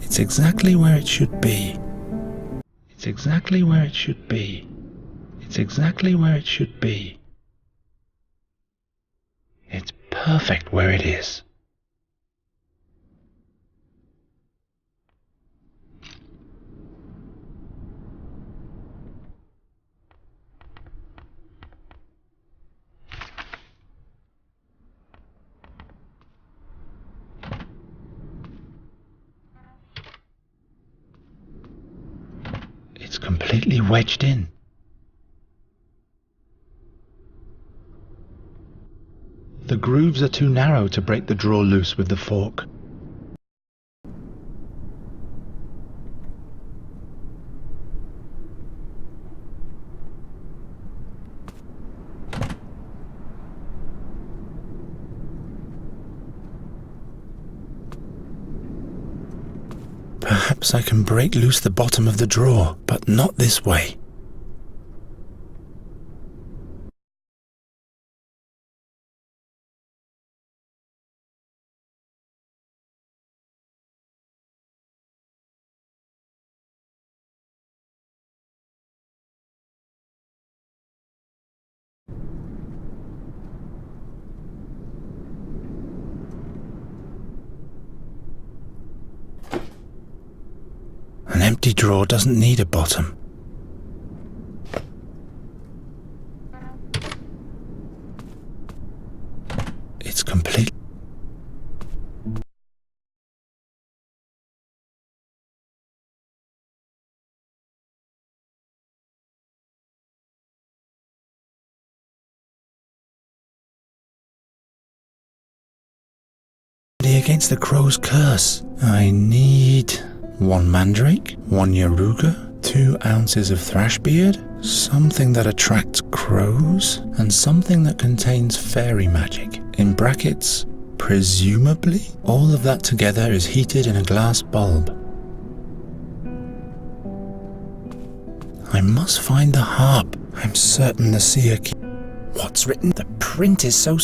It's exactly where it should be. It's exactly where it should be. It's exactly where it should be. It's perfect where it is. It's completely wedged in. The grooves are too narrow to break the drawer loose with the fork. Perhaps I can break loose the bottom of the drawer, but not this way. An empty drawer doesn't need a bottom. It's complete. Against the crow's curse. I need 1 mandrake, 1 yaruga, 2 ounces of thrash beard, something that attracts crows, and something that contains fairy magic. In brackets, presumably, all of that together is heated in a glass bulb. I must find the harp. I'm certain the seer key. What's written? The print is so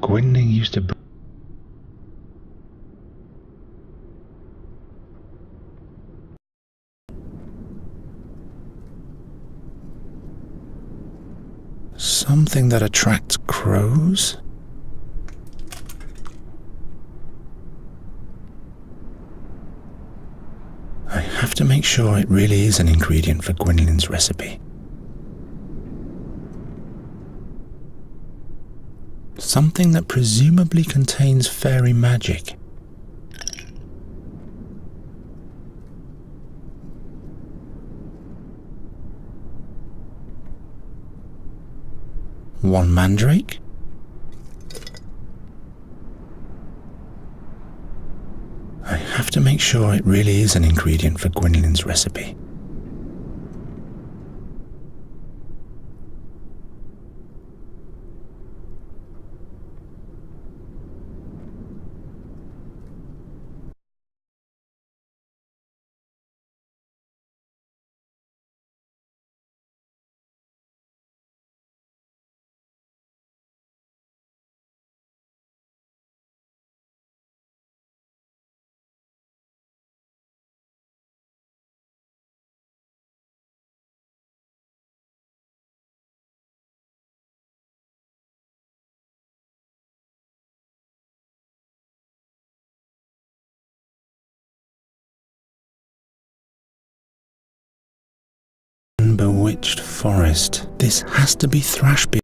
Gwynling used to. Something that attracts crows? I have to make sure it really is an ingredient for Gwynlyn's recipe. Something that presumably contains fairy magic. One mandrake? I have to make sure it really is an ingredient for Gwynlyn's recipe. bewitched forest. This has to be Thrashbeard.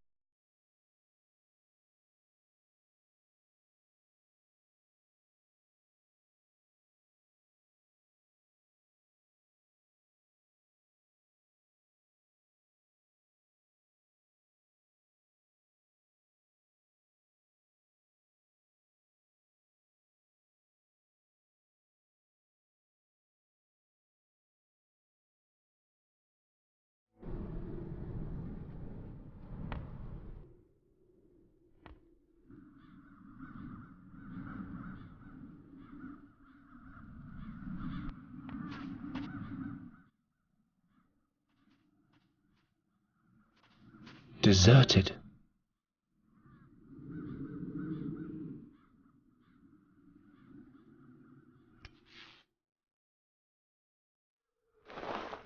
Deserted.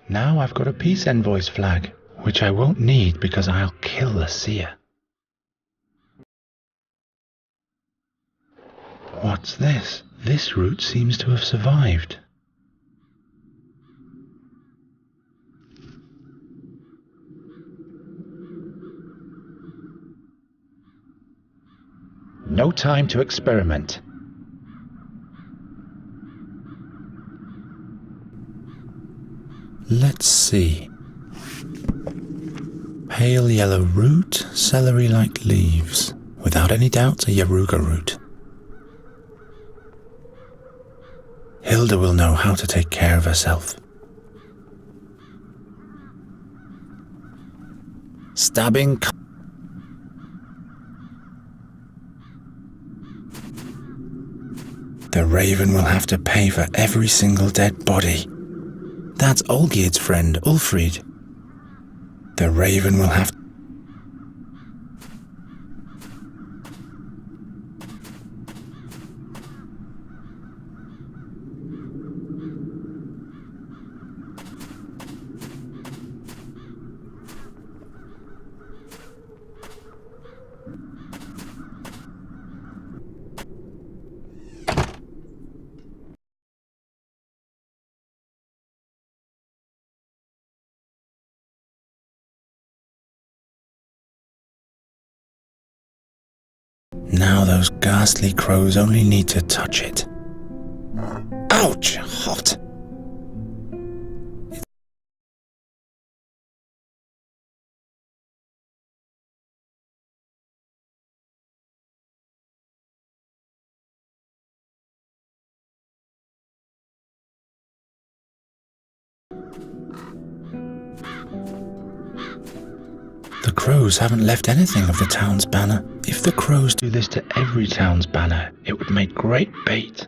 Now I've got a peace envoy's flag, which I won't need because I'll kill the seer. What's this? This route seems to have survived. No time to experiment. Let's see. Pale yellow root, celery-like leaves. Without any doubt, a Yaruga root. Hilda will know how to take care of herself. Stabbing. The raven will have to pay for every single dead body. That's Olgierd's friend, Ulfried. The raven will have to... Now those ghastly crows only need to touch it. Ouch! Hot! The crows haven't left anything of the town's banner. If the crows do this to every town's banner, it would make great bait.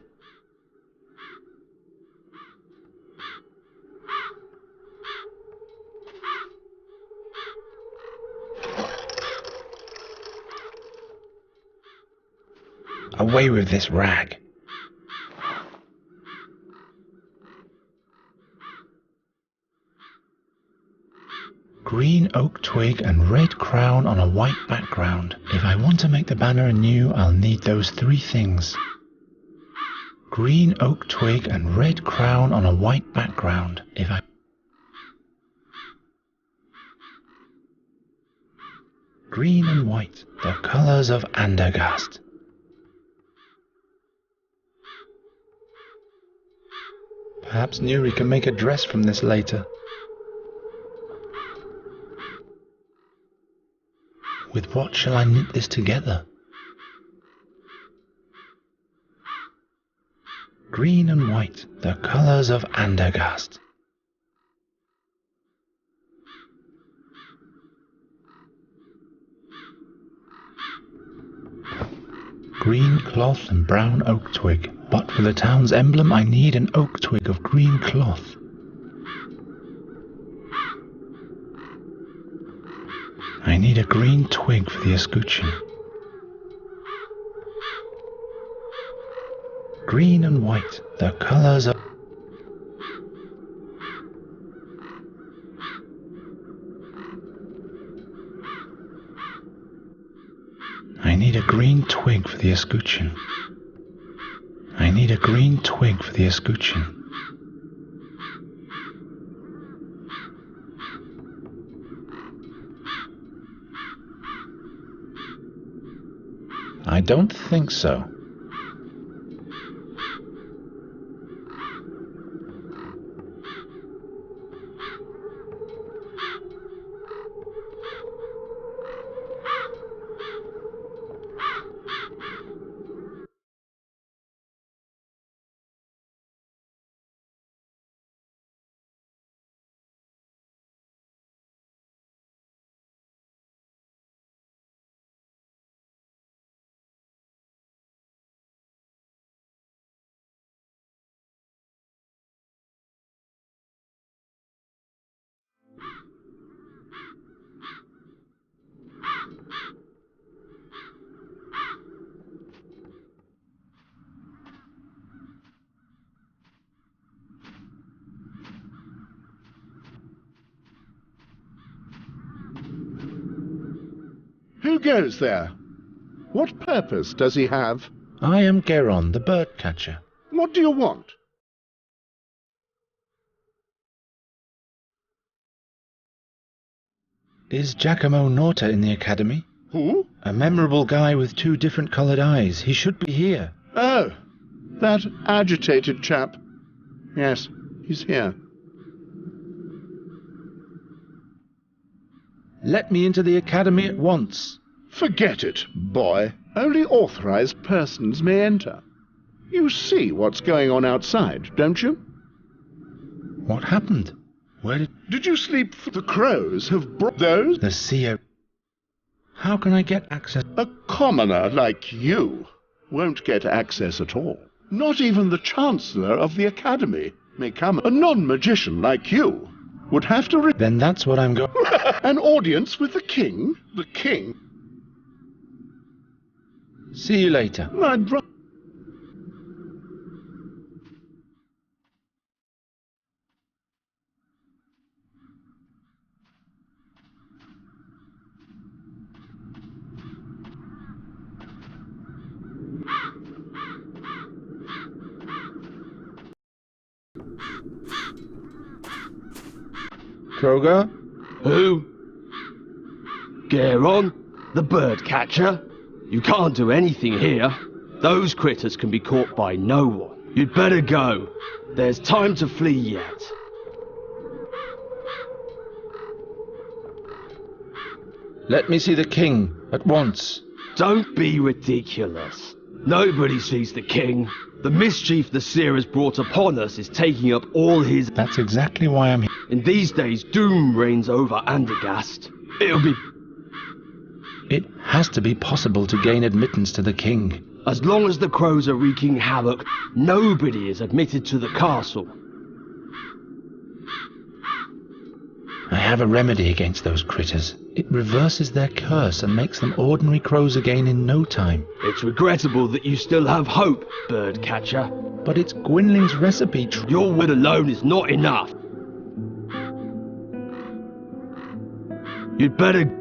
Away with this rag. Green oak twig and red crown on a white background. If I want to make the banner anew, I'll need those three things. Green oak twig and red crown on a white background. Green and white, the colors of Andergast. Perhaps NURI can make a dress from this later. With what shall I knit this together? Green and white, the colors of Andergast. Green cloth and brown oak twig. But for the town's emblem, I need an oak twig of green cloth. I need a green twig for the escutcheon. Green and white, the colors of... I need a green twig for the escutcheon. I need a green twig for the escutcheon. I don't think so. Who goes there? What purpose does he have? I am GERON, the bird catcher. What do you want? Is Giacomo Nauta in the academy? Who? A memorable guy with 2 different coloured eyes. He should be here. Oh, that agitated chap. Yes, he's here. Let me into the academy at once. Forget it, boy. Only authorized persons may enter. You see what's going on outside, don't you? What happened? Where Did you sleep? The crows have brought those? the CEO? How can I get access? A commoner like you won't get access at all. Not even the Chancellor of the Academy may come. A non-magician like you would have to... Then that's what I'm going... An audience with the king? The king? See you later. I'd ra- Kroger? Who? GERON, the bird catcher? You can't do anything here. Those critters can be caught by no one. You'd better go. There's time to flee yet. Let me see the king at once. Don't be ridiculous. Nobody sees the king. The mischief the seer has brought upon us is taking up all his... That's exactly why I'm here. In these days, doom reigns over Andergast. It'll be... It has to be possible to gain admittance to the king. As long as the crows are wreaking havoc, nobody is admitted to the castle. I have a remedy against those critters. It reverses their curse and makes them ordinary crows again in no time. It's regrettable that you still have hope, bird catcher. But it's Gwynling's recipe. Your word alone is not enough. You'd better...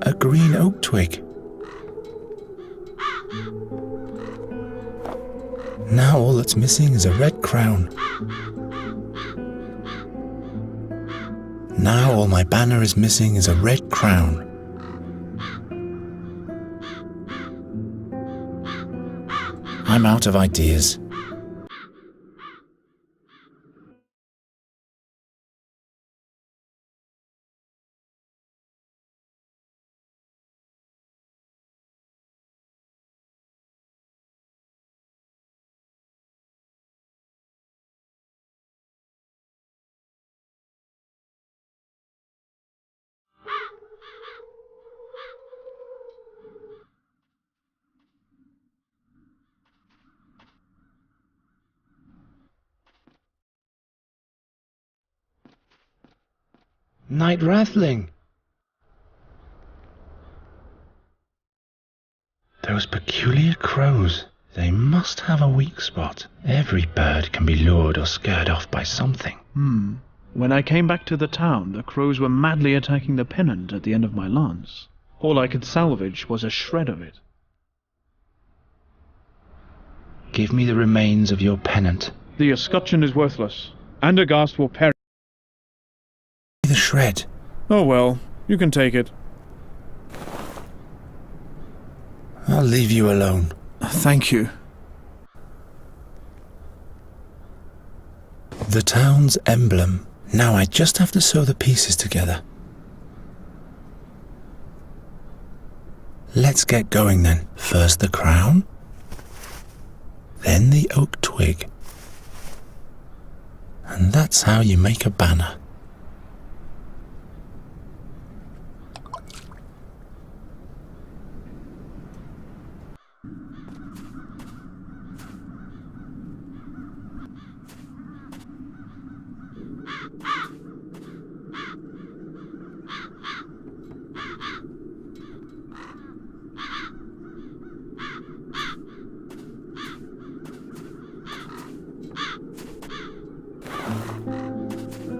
A green oak twig. Now all that's missing is a red crown. Now all my banner is missing is a red crown. I'm out of ideas. Night Rathling. Those peculiar crows. They must have a weak spot. Every bird can be lured or scared off by something. When I came back to the town, the crows were madly attacking the pennant at the end of my lance. All I could salvage was a shred of it. Give me the remains of your pennant. The escutcheon is worthless. Andergast will perish. The shred. Oh well, you can take it. I'll leave you alone. Thank you. The town's emblem. Now I just have to sew the pieces together. Let's get going then. First the crown, then the oak twig. And that's how you make a banner.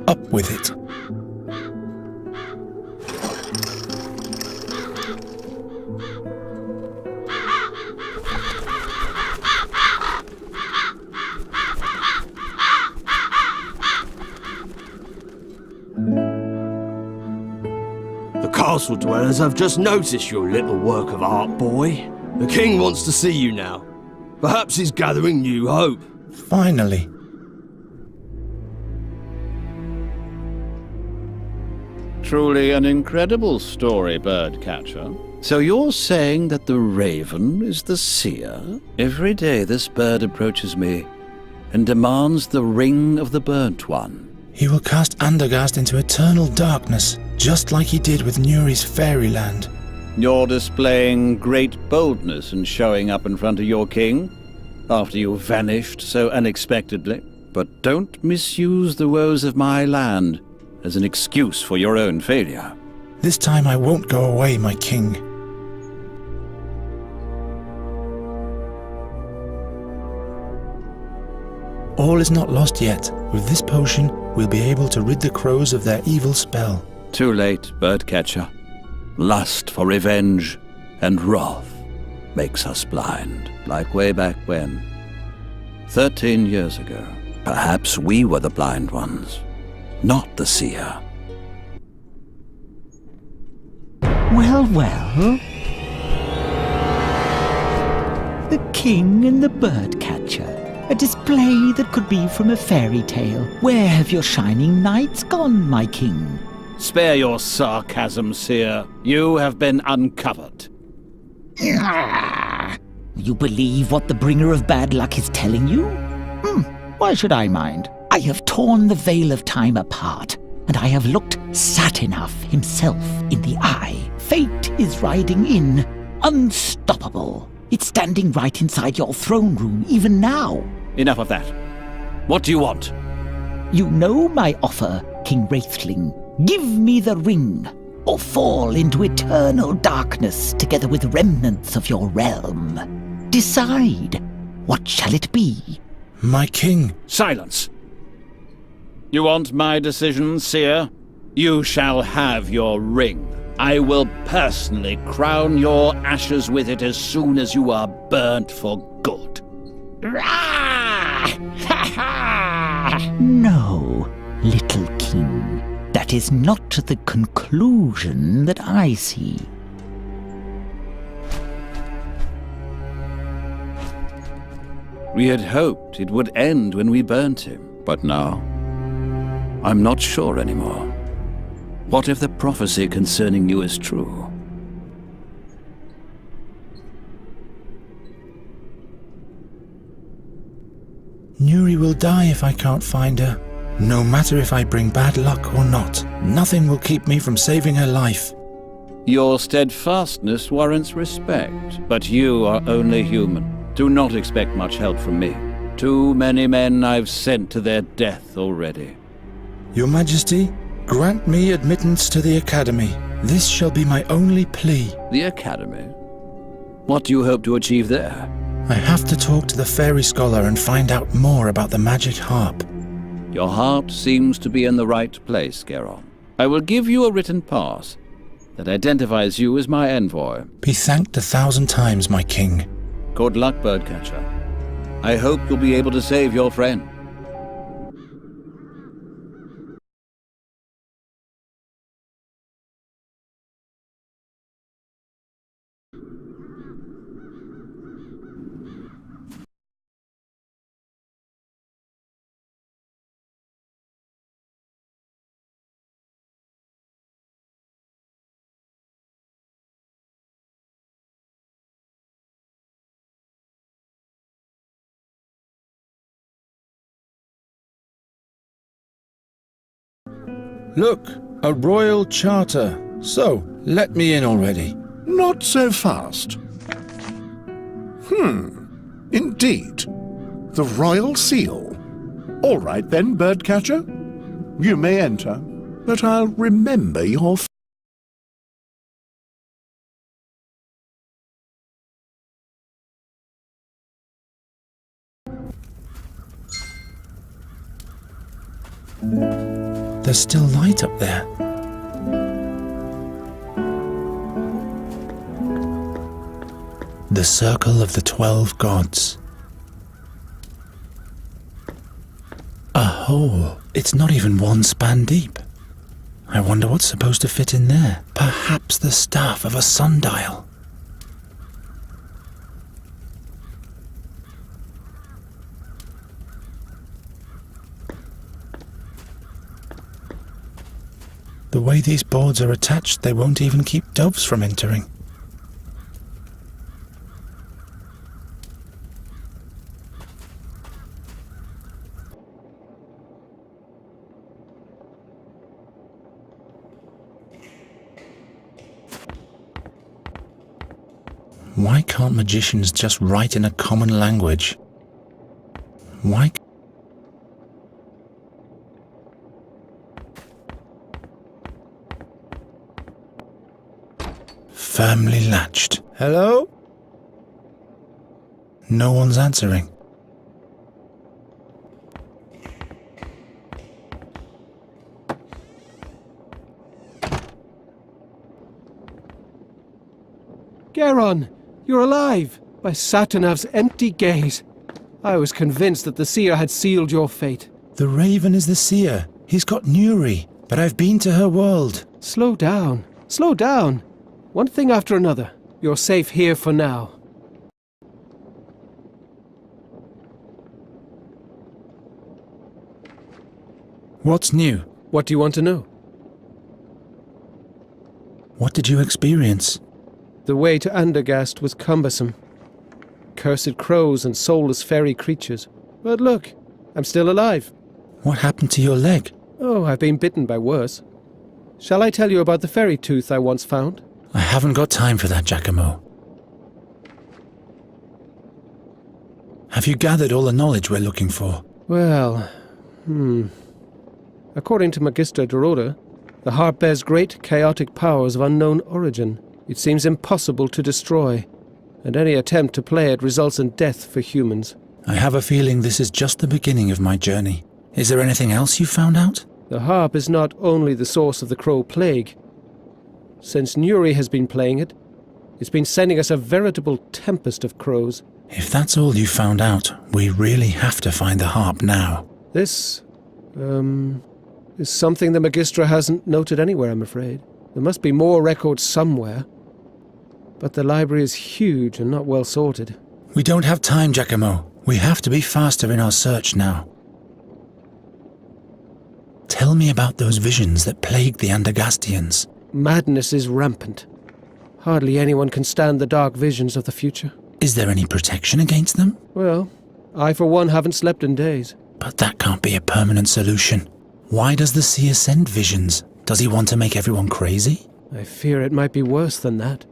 Up with it. The castle dwellers have just noticed your little work of art, boy. The king wants to see you now. Perhaps he's gathering new hope. Finally. Truly an incredible story, Birdcatcher. So you're saying that the raven is the seer? Every day this bird approaches me and demands the ring of the burnt one. He will cast Andergast into eternal darkness, just like he did with NURI's fairyland. You're displaying great boldness in showing up in front of your king after you vanished so unexpectedly. But don't misuse the woes of my land as an excuse for your own failure. This time I won't go away, my king. All is not lost yet. With this potion, we'll be able to rid the crows of their evil spell. Too late, Birdcatcher. Lust for revenge and wrath makes us blind, like way back when. 13 years ago. Perhaps we were the blind ones, not the seer. Well, well. The king and the birdcatcher. A display that could be from a fairy tale. Where have your shining knights gone, my king? Spare your sarcasm, seer. You have been uncovered. You believe what the bringer of bad luck is telling you? Why should I mind? I have torn the veil of time apart, and I have looked Satinav himself in the eye. Fate is riding in, unstoppable. It's standing right inside your throne room, even now. Enough of that. What do you want? You know my offer, King Wraithling. Give me the ring, or fall into eternal darkness together with remnants of your realm. Decide. What shall it be? My king. Silence. You want my decision, seer? You shall have your ring. I will personally crown your ashes with it as soon as you are burnt for good. No, little king. That is not the conclusion that I see. We had hoped it would end when we burnt him, but now I'm not sure anymore. What if the prophecy concerning you is true? NURI will die if I can't find her. No matter if I bring bad luck or not, nothing will keep me from saving her life. Your steadfastness warrants respect, but you are only human. Do not expect much help from me. Too many men I've sent to their death already. Your Majesty, grant me admittance to the Academy. This shall be my only plea. The Academy? What do you hope to achieve there? I have to talk to the fairy scholar and find out more about the magic harp. Your heart seems to be in the right place, GERON. I will give you a written pass that identifies you as my envoy. Be thanked 1,000 times, my king. Good luck, Birdcatcher. I hope you'll be able to save your friend. Look, a royal charter. So, let me in already. Not so fast. Indeed. The royal seal. All right then, Birdcatcher. You may enter, but I'll remember your There's still light up there. The Circle of the 12 Gods. A hole. It's not even 1 span deep. I wonder what's supposed to fit in there. Perhaps the staff of a sundial. The way these boards are attached, they won't even keep doves from entering. Why can't magicians just write in a common language? Why? Firmly latched. Hello? No one's answering. GERON! You're alive! By Satinav's empty gaze. I was convinced that the seer had sealed your fate. The Raven is the seer. He's got NURI, but I've been to her world. Slow down. Slow down. One thing after another. You're safe here for now. What's new? What do you want to know? What did you experience? The way to Andergast was cumbersome. Cursed crows and soulless fairy creatures. But look, I'm still alive. What happened to your leg? Oh, I've been bitten by worse. Shall I tell you about the fairy tooth I once found? I haven't got time for that, Giacomo. Have you gathered all the knowledge we're looking for? Well, According to Magister Dorota, the harp bears great chaotic powers of unknown origin. It seems impossible to destroy, and any attempt to play it results in death for humans. I have a feeling this is just the beginning of my journey. Is there anything else you found out? The harp is not only the source of the Crow Plague. Since NURI has been playing it, it's been sending us a veritable tempest of crows. If that's all you found out, we really have to find the harp now. This, is something the Magistra hasn't noted anywhere, I'm afraid. There must be more records somewhere. But the library is huge and not well sorted. We don't have time, Giacomo. We have to be faster in our search now. Tell me about those visions that plagued the Andergastians. Madness is rampant. Hardly anyone can stand the dark visions of the future. Is there any protection against them? Well, I for one haven't slept in days. But that can't be a permanent solution. Why does the seer send visions? Does he want to make everyone crazy? I fear it might be worse than that.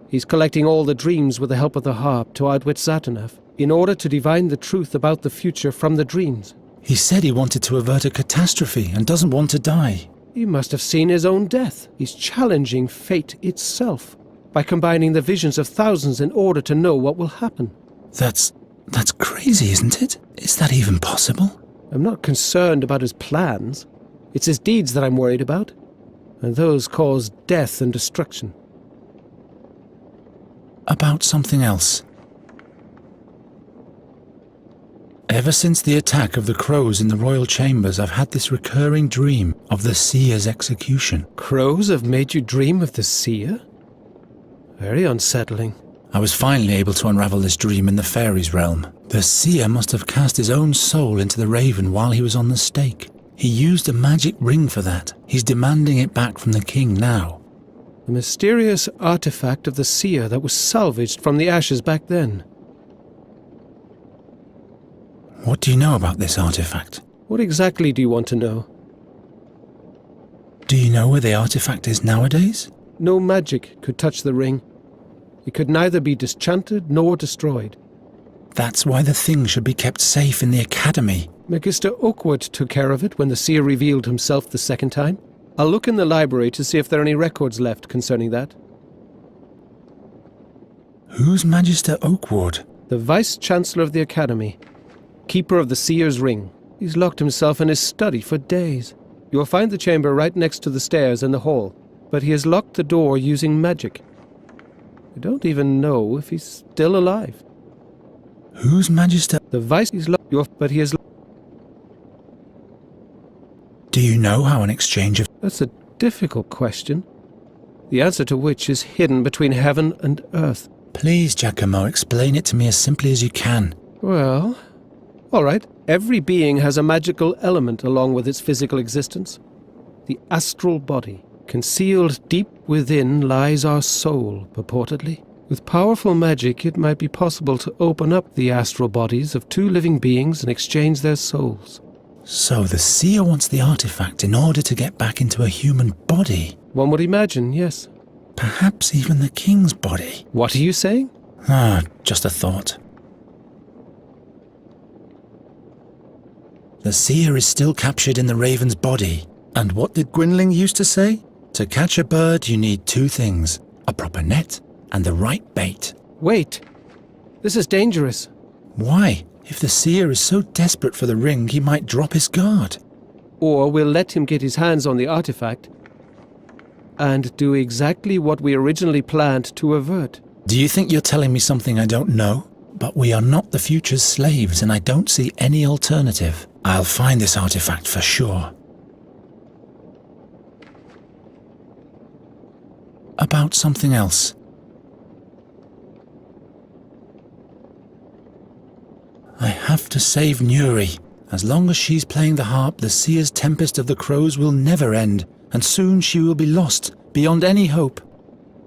He's collecting all the dreams with the help of the harp to outwit Satinav, in order to divine the truth about the future from the dreams. He said he wanted to avert a catastrophe and doesn't want to die. He must have seen his own death. He's challenging fate itself by combining the visions of thousands in order to know what will happen. That's crazy, isn't it? Is that even possible? I'm not concerned about his plans. It's his deeds that I'm worried about, and those cause death and destruction. About something else. Ever since the attack of the crows in the royal chambers, I've had this recurring dream of the seer's execution. Crows have made you dream of the seer? Very unsettling. I was finally able to unravel this dream in the fairies' realm. The seer must have cast his own soul into the raven while he was on the stake. He used a magic ring for that. He's demanding it back from the king now. The mysterious artifact of the seer that was salvaged from the ashes back then. What do you know about this artifact? What exactly do you want to know? Do you know where the artifact is nowadays? No magic could touch the ring. It could neither be disenchanted nor destroyed. That's why the thing should be kept safe in the academy. Magister Oakwood took care of it when the seer revealed himself the second time. I'll look in the library to see if there are any records left concerning that. Who's Magister Oakwood? The Vice-Chancellor of the Academy. Keeper of the Seer's Ring. He's locked himself in his study for days. You will find the chamber right next to the stairs in the hall, but he has locked the door using magic. I don't even know if he's still alive. Who's Magister? The Vice is locked, but he is... Do you know how an exchange of... That's a difficult question, the answer to which is hidden between heaven and earth. Please, Giacomo, explain it to me as simply as you can. Well, all right. Every being has a magical element along with its physical existence. The astral body. Concealed deep within lies our soul, purportedly. With powerful magic, it might be possible to open up the astral bodies of two living beings and exchange their souls. So the seer wants the artifact in order to get back into a human body? One would imagine, yes. Perhaps even the king's body? What are you saying? Just a thought. The seer is still captured in the raven's body. And what did Gwynling used to say? To catch a bird, you need two things. A proper net and the right bait. Wait. This is dangerous. Why? If the seer is so desperate for the ring, he might drop his guard. Or we'll let him get his hands on the artifact and do exactly what we originally planned to avert. Do you think you're telling me something I don't know? But we are not the future's slaves, and I don't see any alternative. I'll find this artifact for sure. About something else. I have to save NURI. As long as she's playing the harp, the seer's tempest of the crows will never end, and soon she will be lost, beyond any hope.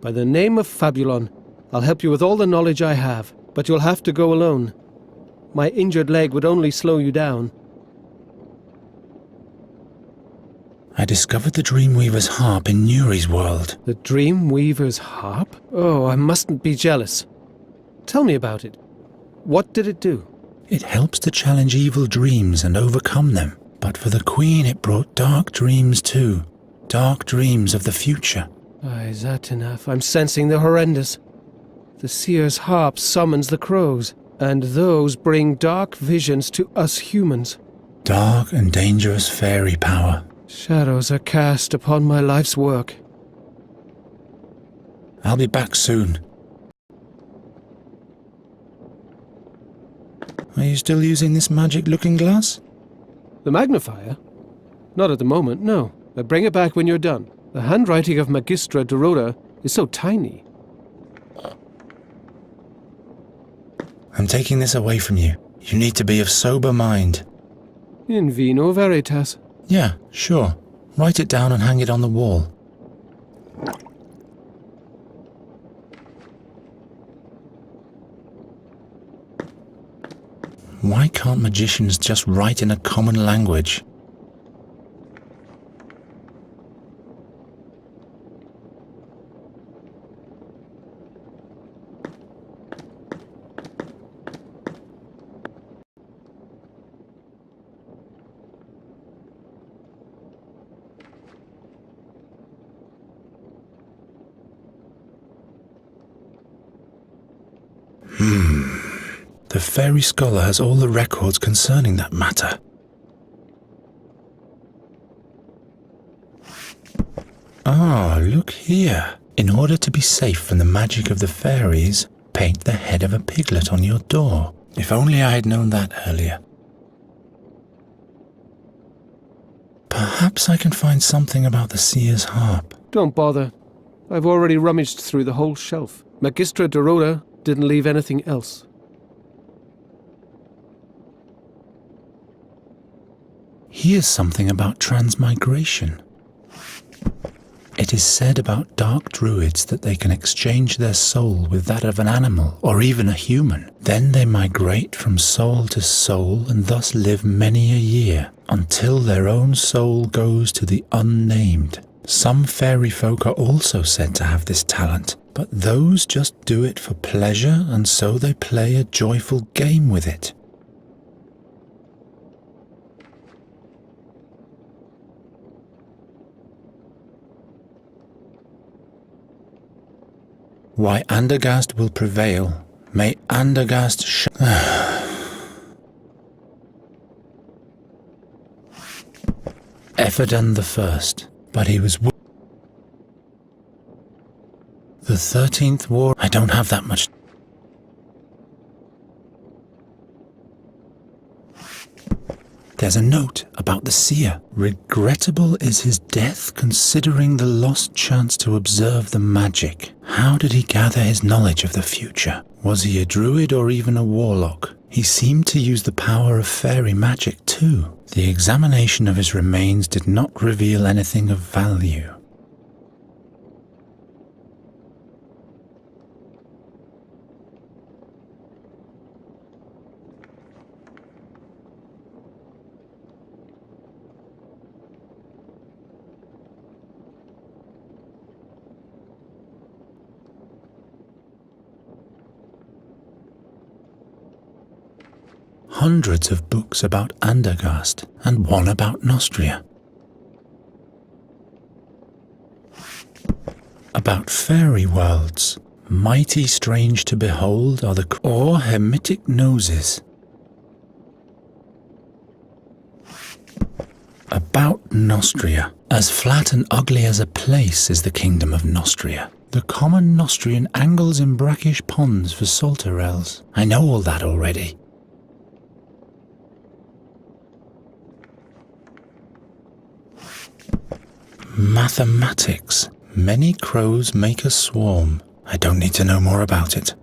By the name of Fabulon, I'll help you with all the knowledge I have, but you'll have to go alone. My injured leg would only slow you down. I discovered the Dreamweaver's harp in NURI's world. The Dreamweaver's harp? Oh, I mustn't be jealous. Tell me about it. What did it do? It helps to challenge evil dreams and overcome them. But for the Queen it brought dark dreams too. Dark dreams of the future. Aye, Satinav, I'm sensing the horrendous. The seer's harp summons the crows, and those bring dark visions to us humans. Dark and dangerous fairy power. Shadows are cast upon my life's work. I'll be back soon. Are you still using this magic looking glass? The magnifier? Not at the moment, no. But bring it back when you're done. The handwriting of Magistra Dorota is so tiny. I'm taking this away from you. You need to be of sober mind. In vino veritas. Yeah, sure. Write it down and hang it on the wall. Why can't magicians just write in a common language? fairy scholar has all the records concerning that matter. Ah, look here. In order to be safe from the magic of the fairies, paint the head of a piglet on your door. If only I had known that earlier. Perhaps I can find something about the seer's harp. Don't bother. I've already rummaged through the whole shelf. Magistra Dorota didn't leave anything else. Here's something about transmigration. It is said about dark druids that they can exchange their soul with that of an animal or even a human. Then they migrate from soul to soul and thus live many a year until their own soul goes to the unnamed. Some fairy folk are also said to have this talent, but those just do it for pleasure, and so they play a joyful game with it. Why Andergast will prevail. May Andergast Efferdan the First, but he was the 13th war. I don't have that much. There's a note about the seer. Regrettable is his death, considering the lost chance to observe the magic. How did he gather his knowledge of the future? Was he a druid or even a warlock? He seemed to use the power of fairy magic too. The examination of his remains did not reveal anything of value. Hundreds of books about Andergast and one about Nostria. About fairy worlds, mighty strange to behold are the or Hemitic noses. About Nostria, as flat and ugly as a place is the kingdom of Nostria. The common Nostrian angles in brackish ponds for salterels. I know all that already. Mathematics. Many crows make a swarm. I don't need to know more about it.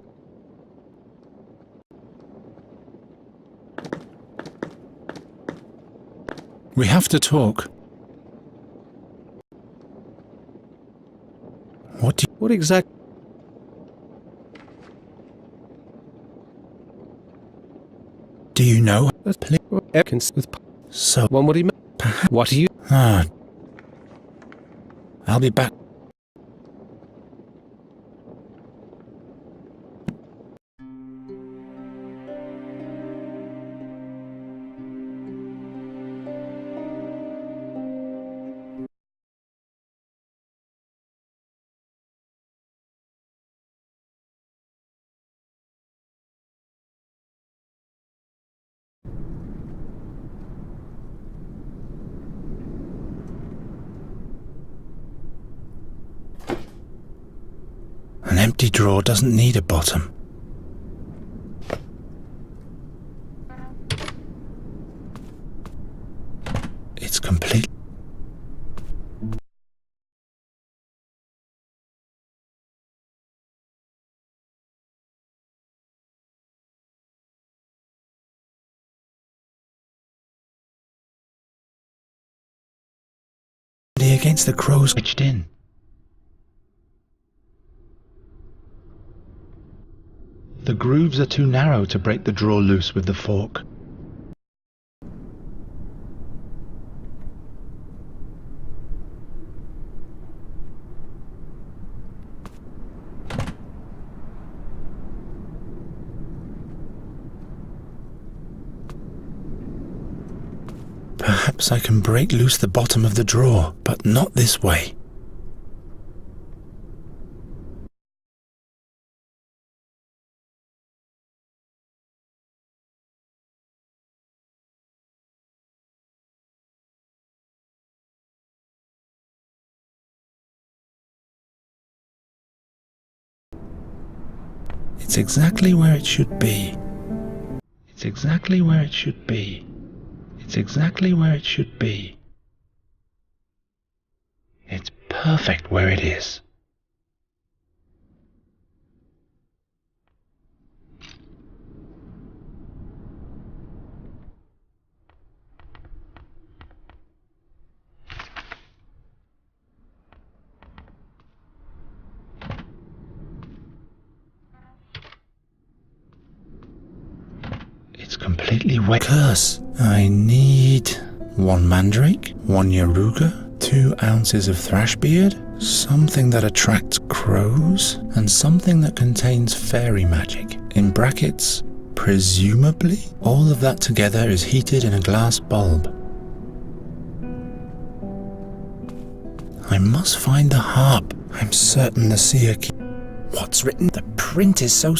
We have to talk. What exactly? Do you know? So, what do you mean? What do you? I'll be back. An empty drawer doesn't need a bottom. It's complete. Against the crows pitched in. The grooves are too narrow to break the drawer loose with the fork. Perhaps I can break loose the bottom of the drawer, but not this way. It's exactly where it should be. It's exactly where it should be. It's exactly where it should be. It's perfect where it is. It's completely wet. Curse. I need 1 mandrake, 1 yaruga, 2 ounces of thrashbeard, something that attracts crows, and something that contains fairy magic. In brackets, presumably, all of that together is heated in a glass bulb. I must find the harp. I'm certain the seer key. What's written? The print is so